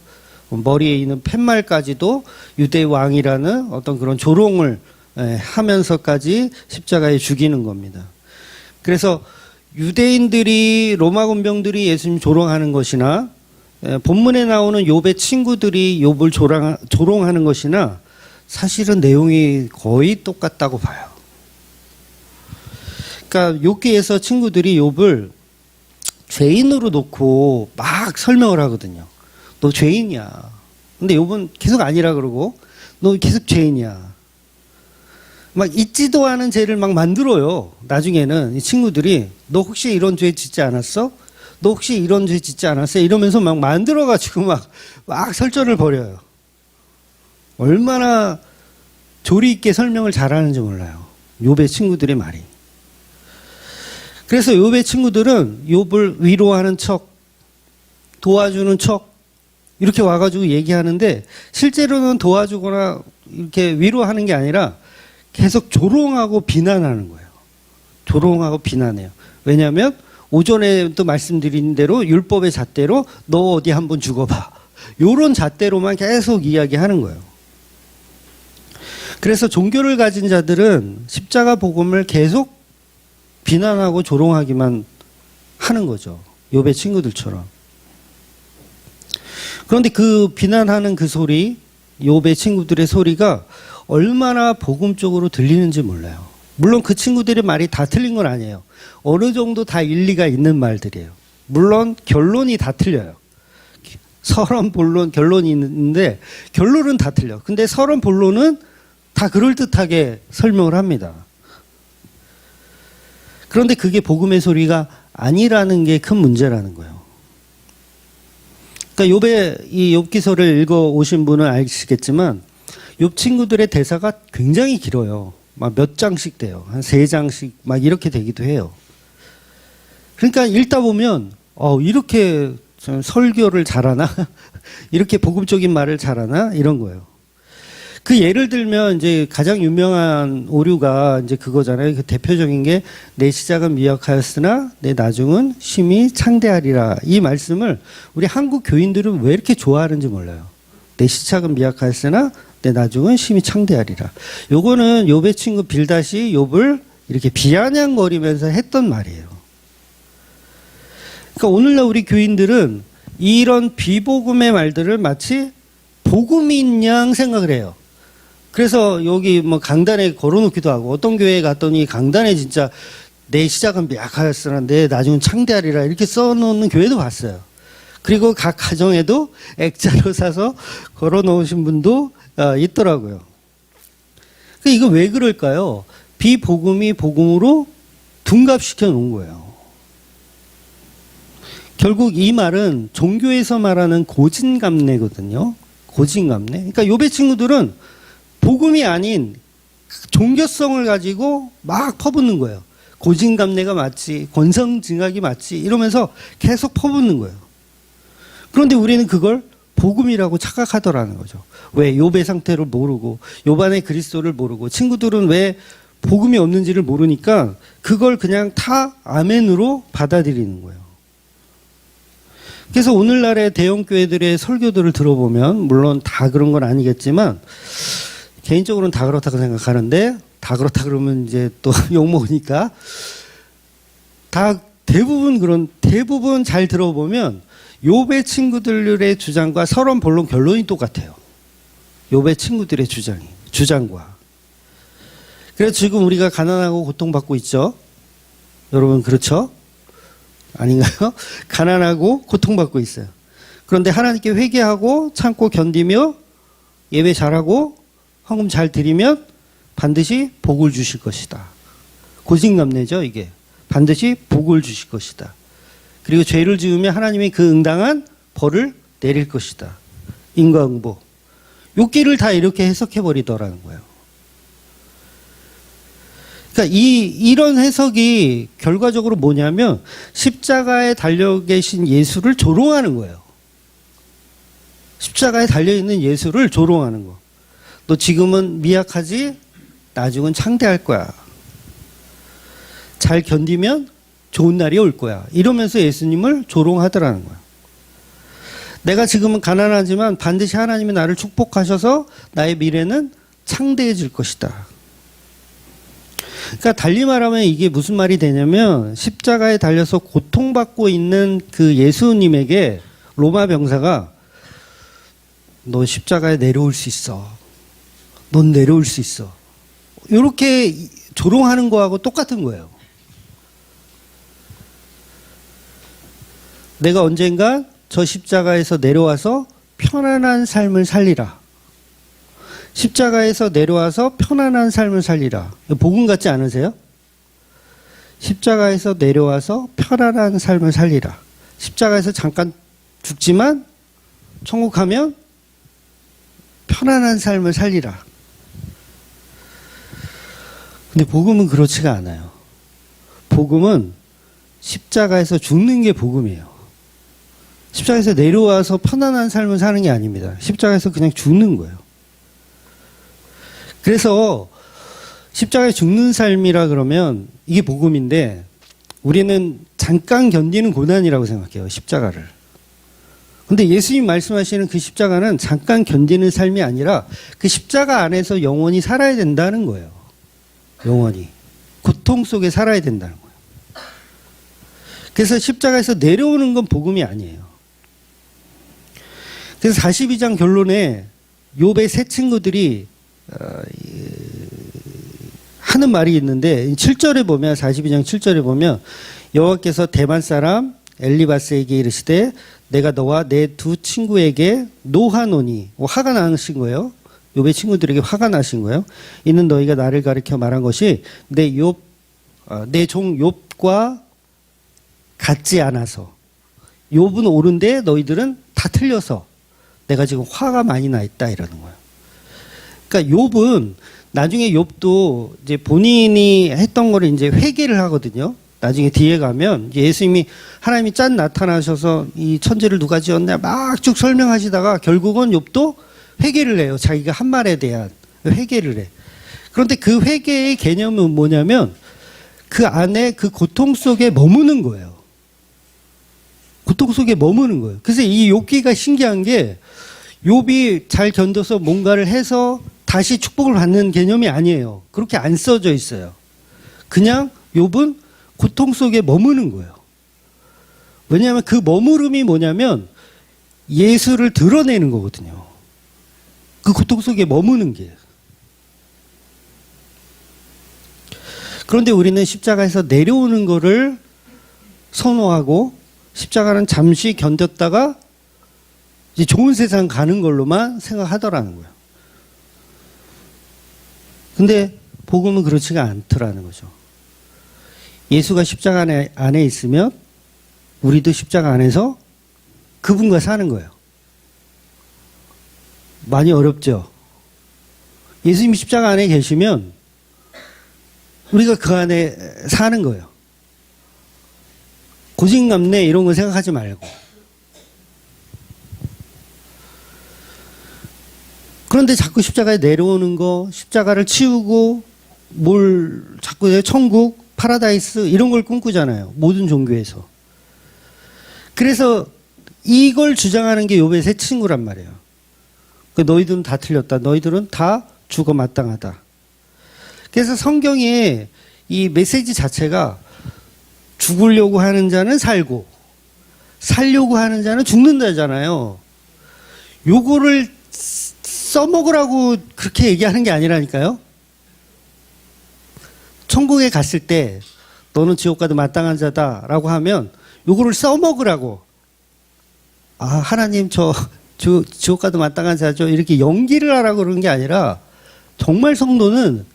머리에 있는 팻말까지도 유대 왕이라는 어떤 그런 조롱을 하면서까지 십자가에 죽이는 겁니다. 그래서 유대인들이 로마 군병들이 예수님 조롱하는 것이나 본문에 나오는 욥의 친구들이 욥을 조롱하는 것이나 사실은 내용이 거의 똑같다고 봐요. 그러니까 욥기에서 친구들이 욥을 죄인으로 놓고 막 설명을 하거든요. 너 죄인이야. 근데 욥은 계속 아니라 그러고 너 계속 죄인이야. 막 잊지도 않은 죄를 막 만들어요. 나중에는 이 친구들이 너 혹시 이런 죄 짓지 않았어? 너 혹시 이런 죄 짓지 않았어? 이러면서 막 만들어가지고 막 설전을 벌여요. 얼마나 조리 있게 설명을 잘하는지 몰라요. 욥의 친구들의 말이. 그래서 욥의 친구들은 욥을 위로하는 척, 도와주는 척 이렇게 와가지고 얘기하는데 실제로는 도와주거나 이렇게 위로하는 게 아니라 계속 조롱하고 비난하는 거예요. 조롱하고 비난해요. 왜냐하면 오전에도 말씀드린 대로 율법의 잣대로 너 어디 한번 죽어봐. 요런 잣대로만 계속 이야기하는 거예요. 그래서 종교를 가진 자들은 십자가 복음을 계속 비난하고 조롱하기만 하는 거죠. 욥의 친구들처럼. 그런데 그 비난하는 그 소리, 욥의 친구들의 소리가 얼마나 복음 쪽으로 들리는지 몰라요. 물론 그 친구들의 말이 다 틀린 건 아니에요. 어느 정도 다 일리가 있는 말들이에요. 물론 결론이 다 틀려요. 서론, 본론, 결론이 있는데 결론은 다 틀려. 근데 서론, 본론은 다 그럴듯하게 설명을 합니다. 그런데 그게 복음의 소리가 아니라는 게 큰 문제라는 거예요. 그러니까 욥의 이 욥기서를 읽어 오신 분은 아시겠지만 욥 친구들의 대사가 굉장히 길어요. 막 몇 장씩 돼요. 한 3장씩 막 이렇게 되기도 해요. 그러니까 읽다 보면 이렇게 설교를 잘하나? 이렇게 복음적인 말을 잘하나? 이런 거예요. 그 예를 들면 이제 가장 유명한 오류가 이제 그거잖아요. 그 대표적인 게 내 시작은 미약하였으나 내 나중은 심히 창대하리라. 이 말씀을 우리 한국 교인들은 왜 이렇게 좋아하는지 몰라요. 내 시작은 미약하였으나 내 나중은 심히 창대하리라. 요거는 욥의 친구 빌닷이 욥을 이렇게 비아냥거리면서 했던 말이에요. 그러니까 오늘날 우리 교인들은 이런 비복음의 말들을 마치 복음인 양 생각을 해요. 그래서 여기 뭐 강단에 걸어놓기도 하고 어떤 교회에 갔더니 강단에 진짜 내 시작은 미약하였으나 내 나중은 창대하리라 이렇게 써놓는 교회도 봤어요. 그리고 각 가정에도 액자로 사서 걸어놓으신 분도 있더라고요. 이거 왜 그럴까요? 비복음이 복음으로 둔갑시켜 놓은 거예요. 결국 이 말은 종교에서 말하는 고진감래거든요. 고진감래. 그러니까 욥의 친구들은 복음이 아닌 종교성을 가지고 막 퍼붓는 거예요. 고진감래가 맞지, 권성징악이 맞지 이러면서 계속 퍼붓는 거예요. 그런데 우리는 그걸 복음이라고 착각하더라는 거죠. 왜? 욥의 상태를 모르고 욥 안에 그리스도를 모르고 친구들은 왜 복음이 없는지를 모르니까 그걸 그냥 다 아멘으로 받아들이는 거예요. 그래서 오늘날의 대형교회들의 설교들을 들어보면 물론 다 그런 건 아니겠지만 개인적으로는 다 그렇다고 생각하는데 다 그렇다 그러면 이제 또 욕먹으니까 다 대부분 잘 들어보면 욥의 친구들의 주장과 서론 본론 결론이 똑같아요. 욥의 친구들의 주장과. 그래서 지금 우리가 가난하고 고통받고 있죠. 여러분 그렇죠? 아닌가요? 가난하고 고통받고 있어요. 그런데 하나님께 회개하고 참고 견디며 예배 잘하고 헌금 잘 드리면 반드시 복을 주실 것이다. 고진감래죠 이게. 반드시 복을 주실 것이다. 그리고 죄를 지으면 하나님이 그 응당한 벌을 내릴 것이다. 인과응보. 요 길을 다 이렇게 해석해버리더라는 거예요. 그러니까 이런 해석이 결과적으로 뭐냐면 십자가에 달려 계신 예수를 조롱하는 거예요. 십자가에 달려있는 예수를 조롱하는 거. 너 지금은 미약하지? 나중은 창대할 거야. 잘 견디면 좋은 날이 올 거야. 이러면서 예수님을 조롱하더라는 거야. 내가 지금은 가난하지만 반드시 하나님이 나를 축복하셔서 나의 미래는 창대해질 것이다. 그러니까 달리 말하면 이게 무슨 말이 되냐면 십자가에 달려서 고통받고 있는 그 예수님에게 로마 병사가 너 십자가에 내려올 수 있어. 넌 내려올 수 있어. 이렇게 조롱하는 거하고 똑같은 거예요. 내가 언젠가 저 십자가에서 내려와서 편안한 삶을 살리라. 십자가에서 내려와서 편안한 삶을 살리라. 복음 같지 않으세요? 십자가에서 내려와서 편안한 삶을 살리라. 십자가에서 잠깐 죽지만 천국 가면 편안한 삶을 살리라. 근데 복음은 그렇지가 않아요. 복음은 십자가에서 죽는 게 복음이에요. 십자가에서 내려와서 편안한 삶을 사는 게 아닙니다. 십자가에서 그냥 죽는 거예요. 그래서 십자가에 죽는 삶이라 그러면 이게 복음인데 우리는 잠깐 견디는 고난이라고 생각해요. 십자가를. 근데 예수님 말씀하시는 그 십자가는 잠깐 견디는 삶이 아니라 그 십자가 안에서 영원히 살아야 된다는 거예요. 영원히. 고통 속에 살아야 된다는 거예요. 그래서 십자가에서 내려오는 건 복음이 아니에요. 그래서 42장 결론에 욥의 세 친구들이 하는 말이 있는데 7절에 보면 42장 7절에 보면 여호와께서 대만 사람 엘리바스에게 이르시되 내가 너와 내 두 친구에게 노하노니 화가 나신 거예요. 욥의 친구들에게 화가 나신 거예요. 이는 너희가 나를 가리켜 말한 것이 내 종 욥과 같지 않아서 욥은 옳은데 너희들은 다 틀려서 내가 지금 화가 많이 나 있다 이러는 거예요. 그러니까 욥은 나중에 욥도 이제 본인이 했던 거를 이제 회개를 하거든요. 나중에 뒤에 가면 예수님이 하나님이 짠 나타나셔서 이 천지를 누가 지었냐 막 쭉 설명하시다가 결국은 욥도 회개를 해요. 자기가 한 말에 대한 회개를 해. 그런데 그 회개의 개념은 뭐냐면 그 안에 그 고통 속에 머무는 거예요. 고통 속에 머무는 거예요. 그래서 이 욥기가 신기한 게 욥이 잘 견뎌서 뭔가를 해서 다시 축복을 받는 개념이 아니에요. 그렇게 안 써져 있어요. 그냥 욥은 고통 속에 머무는 거예요. 왜냐하면 그 머무름이 뭐냐면 예수를 드러내는 거거든요. 그 고통 속에 머무는 게. 그런데 우리는 십자가에서 내려오는 거를 선호하고 십자가는 잠시 견뎠다가 이제 좋은 세상 가는 걸로만 생각하더라는 거예요. 근데 복음은 그렇지가 않더라는 거죠. 예수가 십자가 안에 있으면 우리도 십자가 안에서 그분과 사는 거예요. 많이 어렵죠? 예수님이 십자가 안에 계시면 우리가 그 안에 사는 거예요. 고진감래 이런 거 생각하지 말고. 그런데 자꾸 십자가에 내려오는 거, 십자가를 치우고 뭘 자꾸 천국, 파라다이스 이런 걸 꿈꾸잖아요. 모든 종교에서. 그래서 이걸 주장하는 게 욥의 세 친구란 말이에요. 너희들은 다 틀렸다. 너희들은 다 죽어 마땅하다. 그래서 성경의 이 메시지 자체가 죽으려고 하는 자는 살고 살려고 하는 자는 죽는다잖아요. 요거를 써먹으라고 그렇게 얘기하는 게 아니라니까요. 천국에 갔을 때 너는 지옥 가도 마땅한 자다라고 하면 요거를 써먹으라고. 아, 하나님 지옥 가도 마땅한 자죠. 이렇게 연기를 하라고 그러는 게 아니라 정말 성도는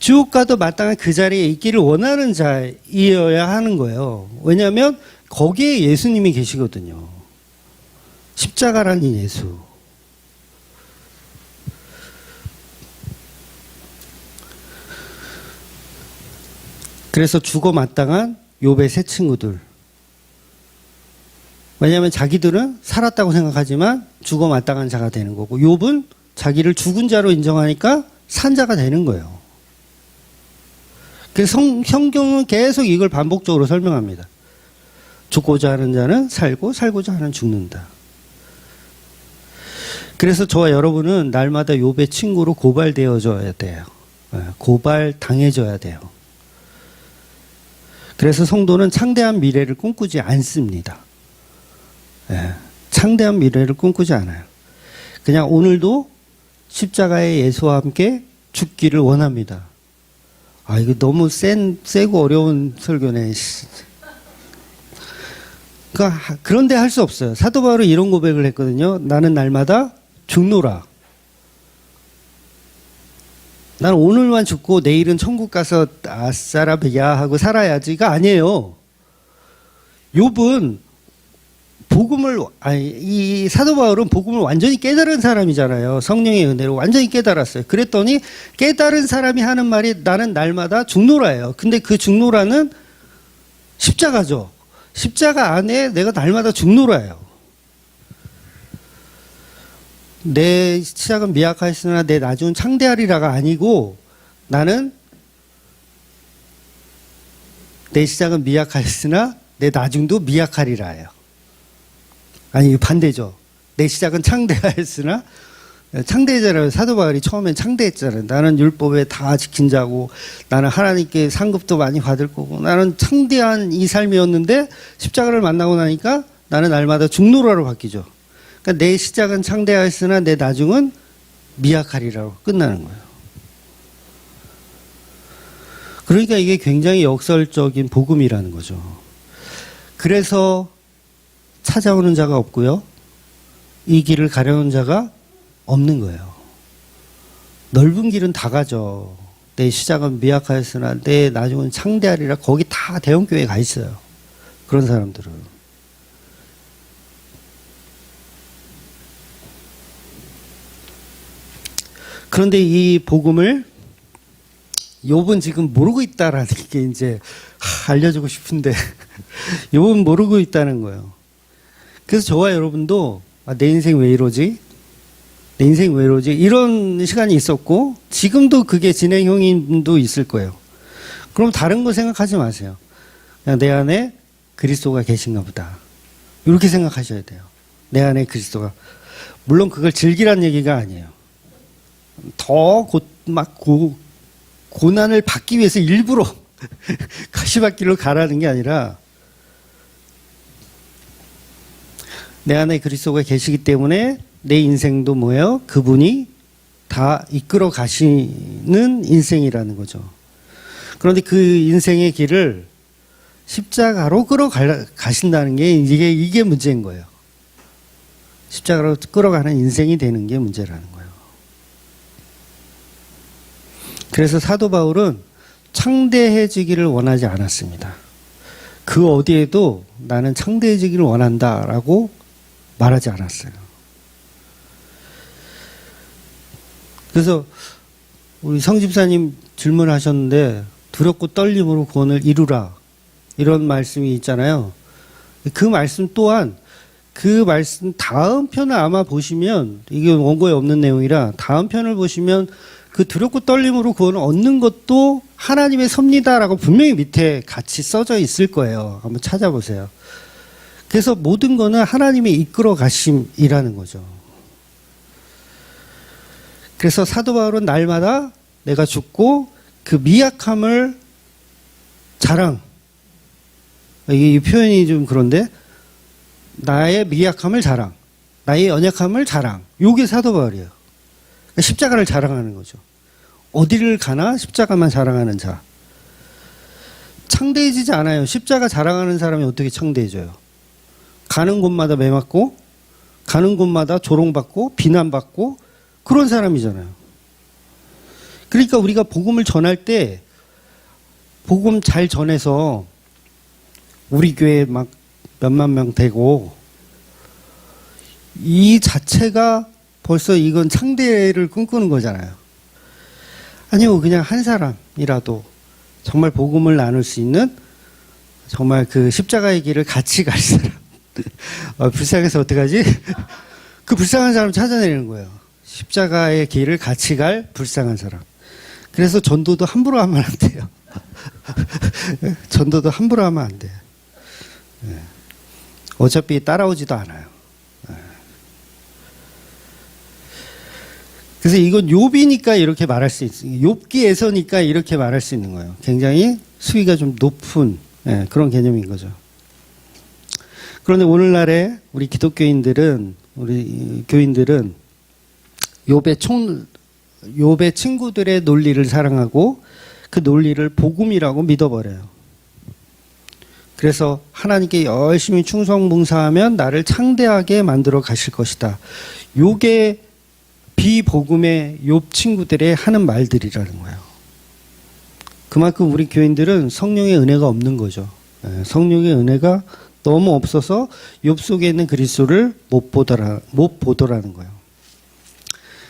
지옥 가도 마땅한 그 자리에 있기를 원하는 자이어야 하는 거예요. 왜냐하면 거기에 예수님이 계시거든요. 십자가라는 예수. 그래서 죽어 마땅한 욥의 세 친구들. 왜냐하면 자기들은 살았다고 생각하지만 죽어 마땅한 자가 되는 거고 욥은 자기를 죽은 자로 인정하니까 산 자가 되는 거예요. 그래서 성경은 계속 이걸 반복적으로 설명합니다. 죽고자 하는 자는 살고 살고자 하는 죽는다. 그래서 저와 여러분은 날마다 욥의 친구로 고발되어져야 돼요. 고발당해져야 돼요. 그래서 성도는 창대한 미래를 꿈꾸지 않습니다. 창대한 미래를 꿈꾸지 않아요. 그냥 오늘도 십자가의 예수와 함께 죽기를 원합니다. 이거 너무 세고 어려운 설교네. 그러니까 그런데 할 수 없어요. 사도 바울은 이런 고백을 했거든요. 나는 날마다 죽노라. 나는 오늘만 죽고 내일은 천국 가서 아싸라비야 하고 살아야지가 아니에요. 욥은 이 사도 바울은 복음을 완전히 깨달은 사람이잖아요. 성령의 은혜로 완전히 깨달았어요. 그랬더니 깨달은 사람이 하는 말이 나는 날마다 죽노라예요. 근데 그 죽노라는 십자가죠. 십자가 안에 내가 날마다 죽노라예요. 내 시작은 미약하였으나 내 나중은 창대하리라가 아니고 나는 내 시작은 미약하였으나 내 나중도 미약하리라예요. 아니 반대죠. 내 시작은 창대하였으나 창대잖아요. 사도 바울이 처음엔 창대했잖아요. 나는 율법에 다 지킨 자고 나는 하나님께 상급도 많이 받을 거고 나는 창대한 이 삶이었는데 십자가를 만나고 나니까 나는 날마다 죽노라로 바뀌죠. 그러니까 내 시작은 창대하였으나 내 나중은 미약하리라고 끝나는 거예요. 그러니까 이게 굉장히 역설적인 복음이라는 거죠. 그래서 찾아오는 자가 없고요. 이 길을 가려는 자가 없는 거예요. 넓은 길은 다 가죠. 내 시작은 미약하였으나 내 나중은 창대하리라. 거기 다 대형교회 가 있어요. 그런 사람들은. 그런데 이 복음을 욥은 지금 모르고 있다라는 게 이제 알려주고 싶은데 욥은 모르고 있다는 거예요. 그래서 저와 여러분도 내 인생 왜 이러지? 내 인생 왜 이러지? 이런 시간이 있었고 지금도 그게 진행형인 분도 있을 거예요. 그럼 다른 거 생각하지 마세요. 그냥 내 안에 그리스도가 계신가 보다. 이렇게 생각하셔야 돼요. 내 안에 그리스도가. 물론 그걸 즐기란 얘기가 아니에요. 더 고난을 받기 위해서 일부러 가시밭길로 가라는 게 아니라 내 안에 그리스도가 계시기 때문에 내 인생도 뭐예요? 그분이 다 이끌어 가시는 인생이라는 거죠. 그런데 그 인생의 길을 십자가로 끌어가신다는 게 이게 문제인 거예요. 십자가로 끌어가는 인생이 되는 게 문제라는 거예요. 그래서 사도 바울은 창대해지기를 원하지 않았습니다. 그 어디에도 나는 창대해지기를 원한다라고 말하지 않았어요. 그래서 우리 성집사님 질문하셨는데 두렵고 떨림으로 구원을 이루라 이런 말씀이 있잖아요. 그 말씀 또한 그 말씀 다음 편을 아마 보시면 이게 원고에 없는 내용이라 다음 편을 보시면 그 두렵고 떨림으로 구원을 얻는 것도 하나님의 섭리다라고 분명히 밑에 같이 써져 있을 거예요. 한번 찾아보세요. 그래서 모든 거는 하나님의 이끌어 가심이라는 거죠. 그래서 사도 바울은 날마다 내가 죽고 그 미약함을 자랑. 이 표현이 좀 그런데 나의 미약함을 자랑. 나의 연약함을 자랑. 이게 사도 바울이에요. 십자가를 자랑하는 거죠. 어디를 가나 십자가만 자랑하는 자. 창대해지지 않아요. 십자가 자랑하는 사람이 어떻게 창대해져요? 가는 곳마다 매맞고 가는 곳마다 조롱받고 비난받고 그런 사람이잖아요. 그러니까 우리가 복음을 전할 때 복음 잘 전해서 우리 교회 막 몇만 명 되고 이 자체가 벌써 이건 창대를 꿈꾸는 거잖아요. 아니요, 그냥 한 사람이라도 정말 복음을 나눌 수 있는 정말 그 십자가의 길을 같이 갈 사람. 불쌍해서 어떡하지? 그 불쌍한 사람 찾아내는 거예요. 십자가의 길을 같이 갈 불쌍한 사람. 그래서 전도도 함부로 하면 안 돼요. 전도도 함부로 하면 안 돼요. 어차피 따라오지도 않아요. 그래서 이건 욥이니까 이렇게 말할 수 있어요. 욥기에서니까 이렇게 말할 수 있는 거예요. 굉장히 수위가 좀 높은 그런 개념인 거죠. 그런데 오늘날에 우리 기독교인들은 우리 교인들은 욥의 친구들의 논리를 사랑하고 그 논리를 복음이라고 믿어버려요. 그래서 하나님께 열심히 충성봉사하면 나를 창대하게 만들어 가실 것이다. 요게 비복음의 욥 친구들의 하는 말들이라는 거예요. 그만큼 우리 교인들은 성령의 은혜가 없는 거죠. 성령의 은혜가 너무 없어서 욥 속에 있는 그리스도를 못 보더라는 거예요.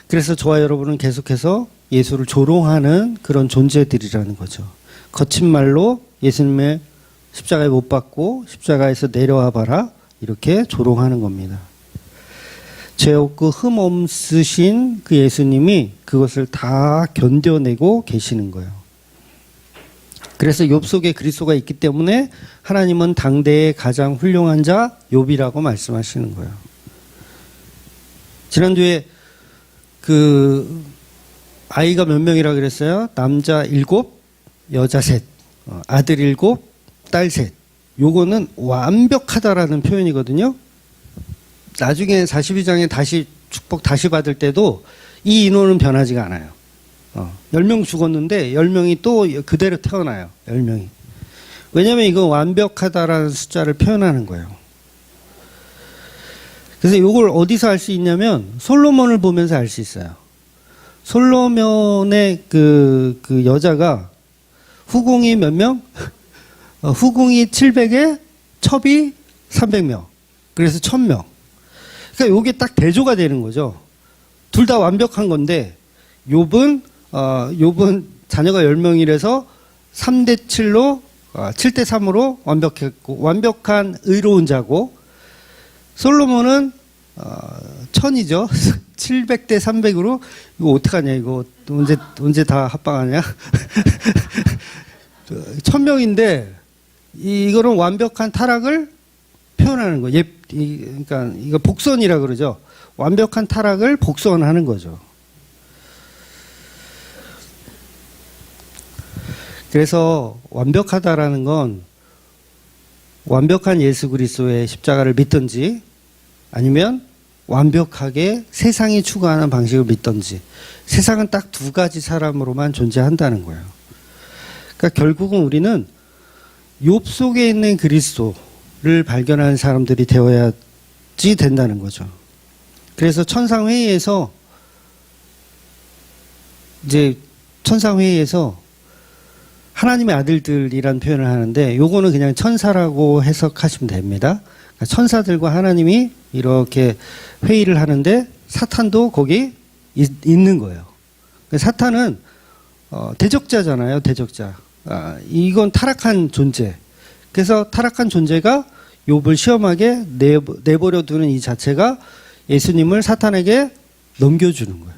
그래서 저와 여러분은 계속해서 예수를 조롱하는 그런 존재들이라는 거죠. 거친 말로 예수님의 십자가에 못 박고 십자가에서 내려와 봐라 이렇게 조롱하는 겁니다. 죄 없고 흠 없으신 그 예수님이 그것을 다 견뎌내고 계시는 거예요. 그래서 욥 속에 그리스도가 있기 때문에 하나님은 당대의 가장 훌륭한 자 욥이라고 말씀하시는 거예요. 지난주에 그 아이가 몇 명이라 그랬어요? 남자 7, 여자 3, 아들 7, 딸 3. 요거는 완벽하다라는 표현이거든요. 나중에 42장에 다시 축복 다시 받을 때도 이 인원은 변하지가 않아요. 10명 죽었는데 10명이 또 그대로 태어나요. 10명이. 왜냐하면 이건 완벽하다라는 숫자를 표현하는 거예요. 그래서 이걸 어디서 알 수 있냐면 솔로몬을 보면서 알 수 있어요. 솔로몬의 그 여자가 후궁이 몇 명? 후궁이 700에 첩이 300명. 그래서 1000명. 그러니까 이게 딱 대조가 되는 거죠. 둘 다 완벽한 건데 욥은 자녀가 10명이라서 3대 7로 7대 3으로 완벽했고 완벽한 의로운 자고 솔로몬은 1000이죠. 700대 300으로 이거 어떡하냐 이거 언제 다 합방하냐 1000명인데 이거는 완벽한 타락을 표현하는 거예요. 그러니까 이거 복선이라 그러죠. 완벽한 타락을 복선하는 거죠. 그래서 완벽하다라는 건 완벽한 예수 그리스도의 십자가를 믿든지 아니면 완벽하게 세상이 추구하는 방식을 믿든지 세상은 딱 두 가지 사람으로만 존재한다는 거예요. 그러니까 결국은 우리는 욥 속에 있는 그리스도를 발견하는 사람들이 되어야지 된다는 거죠. 그래서 천상회의에서 하나님의 아들들이란 표현을 하는데 요거는 그냥 천사라고 해석하시면 됩니다. 그러니까 천사들과 하나님이 이렇게 회의를 하는데 사탄도 거기 있는 거예요. 사탄은 대적자잖아요. 대적자. 이건 타락한 존재. 그래서 타락한 존재가 욥을 시험하게 내버려 두는 이 자체가 예수님을 사탄에게 넘겨주는 거예요.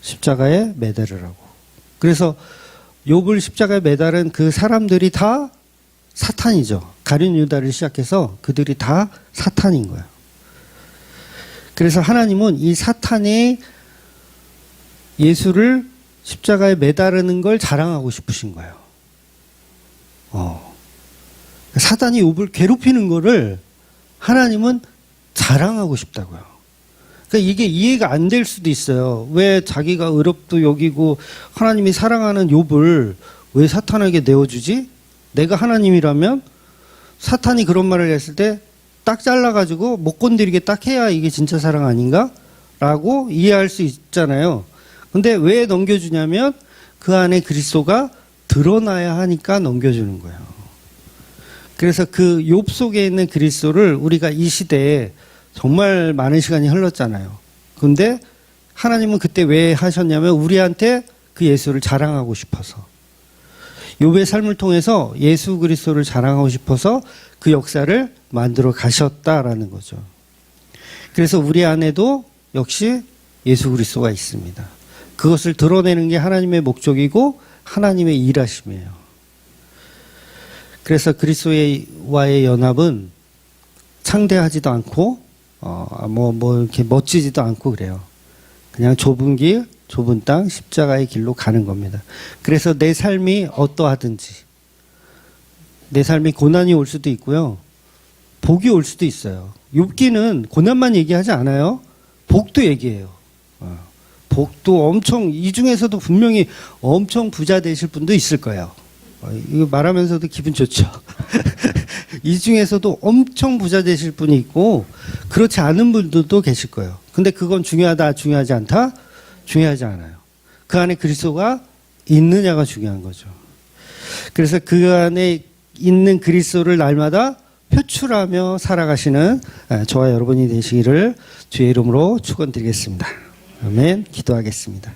십자가에 매달으라고. 그래서 욥을 십자가에 매달은 그 사람들이 다 사탄이죠. 가룟 유다를 시작해서 그들이 다 사탄인 거예요. 그래서 하나님은 이 사탄이 예수를 십자가에 매다르는 걸 자랑하고 싶으신 거예요. 사탄이 욥을 괴롭히는 거를 하나님은 자랑하고 싶다고요. 그러니까 이게 이해가 안 될 수도 있어요. 왜 자기가 의롭도 여기고 하나님이 사랑하는 욥을 왜 사탄에게 내어주지? 내가 하나님이라면 사탄이 그런 말을 했을 때 딱 잘라가지고 못 건드리게 딱 해야 이게 진짜 사랑 아닌가? 라고 이해할 수 있잖아요. 근데 왜 넘겨주냐면 그 안에 그리스도가 드러나야 하니까 넘겨주는 거예요. 그래서 그 욥 속에 있는 그리스도를 우리가 이 시대에 정말 많은 시간이 흘렀잖아요. 그런데 하나님은 그때 왜 하셨냐면 우리한테 그 예수를 자랑하고 싶어서 욥의 삶을 통해서 예수 그리스도를 자랑하고 싶어서 그 역사를 만들어 가셨다라는 거죠. 그래서 우리 안에도 역시 예수 그리스도가 있습니다. 그것을 드러내는 게 하나님의 목적이고 하나님의 일하심이에요. 그래서 그리스도와의 연합은 창대하지도 않고 이렇게 멋지지도 않고 그래요. 그냥 좁은 길, 좁은 땅, 십자가의 길로 가는 겁니다. 그래서 내 삶이 어떠하든지 내 삶이 고난이 올 수도 있고요. 복이 올 수도 있어요. 욥기는 고난만 얘기하지 않아요. 복도 얘기해요. 복도 엄청 이 중에서도 분명히 엄청 부자 되실 분도 있을 거예요. 이거 말하면서도 기분 좋죠. 이 중에서도 엄청 부자 되실 분이 있고 그렇지 않은 분들도 계실 거예요. 근데 그건 중요하다, 중요하지 않다? 중요하지 않아요. 그 안에 그리스도가 있느냐가 중요한 거죠. 그래서 그 안에 있는 그리스도를 날마다 표출하며 살아가시는 저와 여러분이 되시기를 주의 이름으로 축원드리겠습니다. 아멘. 기도하겠습니다.